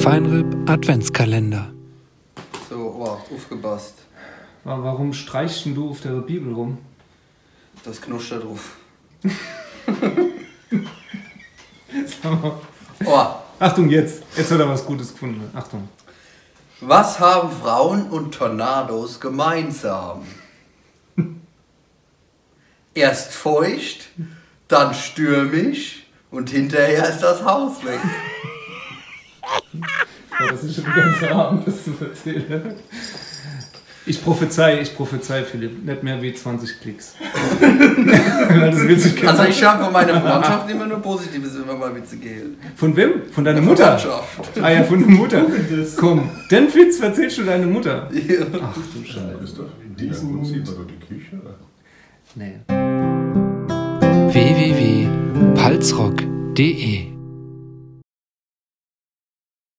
Feinripp Adventskalender. So, oh, aufgepasst. Warum streichst denn du auf der Bibel rum? Das knuscht da drauf. Sag mal. Oh. Achtung, jetzt hat er was Gutes gefunden. Achtung. Was haben Frauen und Tornados gemeinsam? Erst feucht, dann stürmisch und hinterher ist das Haus weg. Oh, das ist schon ganz arm, das zu erzählen. Ich prophezei, Philipp, nicht mehr wie 20 Klicks. Das will sich Also ich habe von meiner Verwandtschaft immer nur Positives, immer mal Witze gehört. Von wem? Von deiner Mutter? Ah ja, von der Mutter. Komm, den Witz erzählst du deiner Mutter. Ja. Ach du Scheiße. Ist doch in diesem Prinzip oder die Küche? Nee. www.palzrock.de